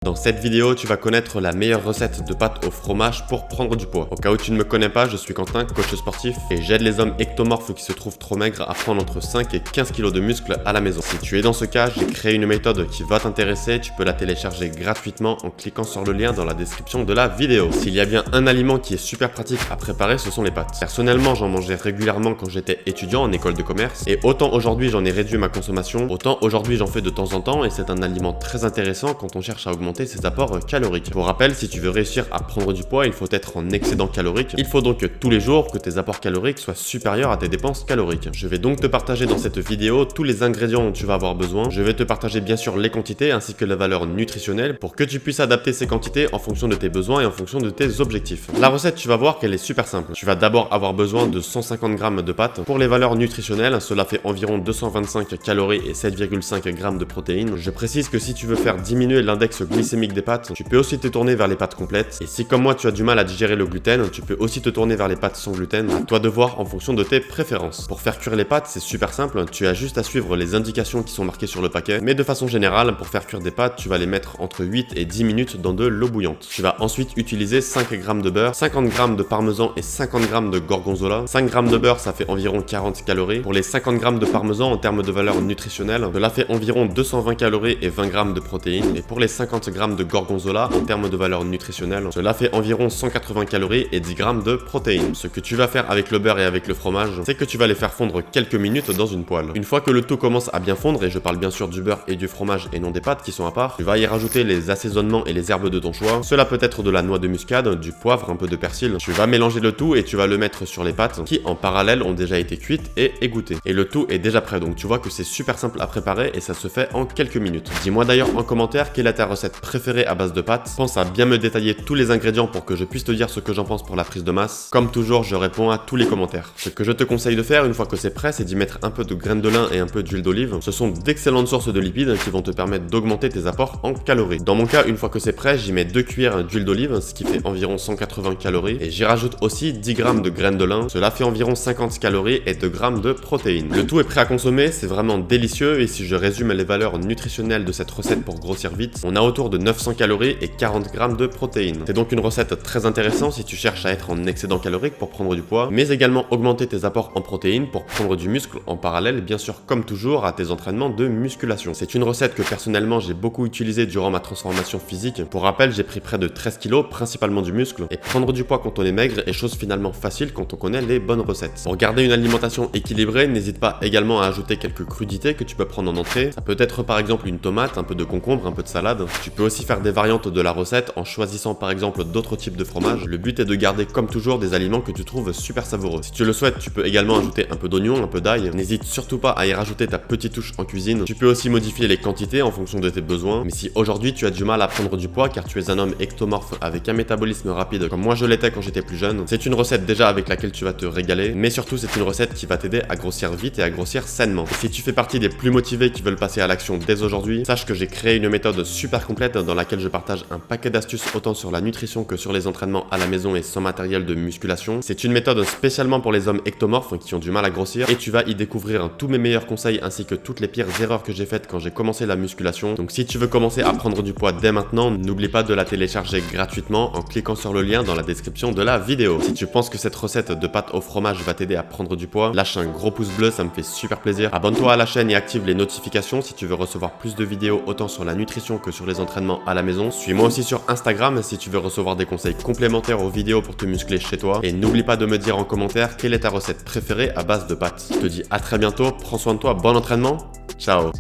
Dans cette vidéo, tu vas connaître la meilleure recette de pâtes au fromage pour prendre du poids. Au cas où tu ne me connais pas, je suis Quentin, coach sportif, et j'aide les hommes ectomorphes qui se trouvent trop maigres à prendre entre 5 et 15 kg de muscles à la maison. Si tu es dans ce cas, j'ai créé une méthode qui va t'intéresser, tu peux la télécharger gratuitement en cliquant sur le lien dans la description de la vidéo. S'il y a bien un aliment qui est super pratique à préparer, ce sont les pâtes. Personnellement, j'en mangeais régulièrement quand j'étais étudiant en école de commerce, et autant aujourd'hui j'en ai réduit ma consommation, autant aujourd'hui j'en fais de temps en temps, et c'est un aliment très intéressant quand on cherche à augmenter ses apports caloriques. Pour rappel, si tu veux réussir à prendre du poids, il faut être en excédent calorique. Il faut donc que tous les jours que tes apports caloriques soient supérieurs à tes dépenses caloriques. Je vais donc te partager dans cette vidéo tous les ingrédients dont tu vas avoir besoin. Je vais te partager bien sûr les quantités ainsi que la valeur nutritionnelle pour que tu puisses adapter ces quantités en fonction de tes besoins et en fonction de tes objectifs. La recette, tu vas voir qu'elle est super simple. Tu vas d'abord avoir besoin de 150 g de pâtes. Pour les valeurs nutritionnelles, cela fait environ 225 calories et 7,5 g de protéines. Je précise que si tu veux faire diminuer l'index glycémique des pâtes, tu peux aussi te tourner vers les pâtes complètes. Et si comme moi tu as du mal à digérer le gluten, tu peux aussi te tourner vers les pâtes sans gluten. À toi de voir en fonction de tes préférences. Pour faire cuire les pâtes, c'est super simple. Tu as juste à suivre les indications qui sont marquées sur le paquet. Mais de façon générale, pour faire cuire des pâtes, tu vas les mettre entre 8 et 10 minutes dans de l'eau bouillante. Tu vas ensuite utiliser 5 g de beurre, 50 g de parmesan et 50 g de gorgonzola. 5 g de beurre, ça fait environ 40 calories. Pour les 50 g de parmesan, en termes de valeur nutritionnelle, cela fait environ 220 calories et 20 g de protéines. Et pour les 50 g de gorgonzola, en termes de valeur nutritionnelle, cela fait environ 180 calories et 10 g de protéines. Ce que tu vas faire avec le beurre et avec le fromage, c'est que tu vas les faire fondre quelques minutes dans une poêle. Une fois que le tout commence à bien fondre, et je parle bien sûr du beurre et du fromage et non des pâtes qui sont à part, tu vas y rajouter les assaisonnements et les herbes de ton choix. Cela peut être de la noix de muscade, du poivre, un peu de persil. Tu vas mélanger le tout et tu vas le mettre sur les pâtes qui en parallèle ont déjà été cuites et égouttées. Et le tout est déjà prêt, donc tu vois que c'est super simple à préparer et ça se fait en quelques minutes. Dis-moi d'ailleurs en commentaire quelle est ta recette préférée à base de pâtes. Pense à bien me détailler tous les ingrédients pour que je puisse te dire ce que j'en pense pour la prise de masse. Comme toujours, je réponds à tous les commentaires. Ce que je te conseille de faire une fois que c'est prêt, c'est d'y mettre un peu de graines de lin et un peu d'huile d'olive. Ce sont d'excellentes sources de lipides qui vont te permettre d'augmenter tes apports en calories. Dans mon cas, une fois que c'est prêt, j'y mets 2 cuillères d'huile d'olive, ce qui fait environ 180 calories. Et j'y rajoute aussi 10 g de graines de lin. Cela fait environ 50 calories et 2 g de protéines. Le tout est prêt à consommer, c'est vraiment délicieux. Et si je résume les valeurs nutritionnelles de cette recette pour grossir vite, on a autour de 900 calories et 40 g de protéines. C'est donc une recette très intéressante si tu cherches à être en excédent calorique pour prendre du poids, mais également augmenter tes apports en protéines pour prendre du muscle en parallèle, bien sûr comme toujours à tes entraînements de musculation. C'est une recette que personnellement j'ai beaucoup utilisée durant ma transformation physique. Pour rappel, j'ai pris près de 13 kg, principalement du muscle, et prendre du poids quand on est maigre est chose finalement facile quand on connaît les bonnes recettes. Pour garder une alimentation équilibrée, n'hésite pas également à ajouter quelques crudités que tu peux prendre en entrée. Ça peut être par exemple une tomate, un peu de concombre, un peu de salade. Tu peux aussi faire des variantes de la recette en choisissant par exemple d'autres types de fromages. Le but est de garder comme toujours des aliments que tu trouves super savoureux. Si tu le souhaites, tu peux également ajouter un peu d'oignon, un peu d'ail. N'hésite surtout pas à y rajouter ta petite touche en cuisine. Tu peux aussi modifier les quantités en fonction de tes besoins. Mais si aujourd'hui tu as du mal à prendre du poids car tu es un homme ectomorphe avec un métabolisme rapide comme moi je l'étais quand j'étais plus jeune, c'est une recette déjà avec laquelle tu vas te régaler. Mais surtout c'est une recette qui va t'aider à grossir vite et à grossir sainement. Et si tu fais partie des plus motivés qui veulent passer à l'action dès aujourd'hui, sache que j'ai créé une méthode super complète dans laquelle je partage un paquet d'astuces autant sur la nutrition que sur les entraînements à la maison et sans matériel de musculation. C'est une méthode spécialement pour les hommes ectomorphes qui ont du mal à grossir et tu vas y découvrir tous mes meilleurs conseils ainsi que toutes les pires erreurs que j'ai faites quand j'ai commencé la musculation. Donc si tu veux commencer à prendre du poids dès maintenant, n'oublie pas de la télécharger gratuitement en cliquant sur le lien dans la description de la vidéo. Si tu penses que cette recette de pâtes au fromage va t'aider à prendre du poids, lâche un gros pouce bleu, ça me fait super plaisir. Abonne-toi à la chaîne et active les notifications si tu veux recevoir plus de vidéos autant sur la nutrition que sur les entraînements à la maison. Suis-moi aussi sur Instagram si tu veux recevoir des conseils complémentaires aux vidéos pour te muscler chez toi. Et n'oublie pas de me dire en commentaire quelle est ta recette préférée à base de pâtes. Je te dis à très bientôt, prends soin de toi, bon entraînement, ciao.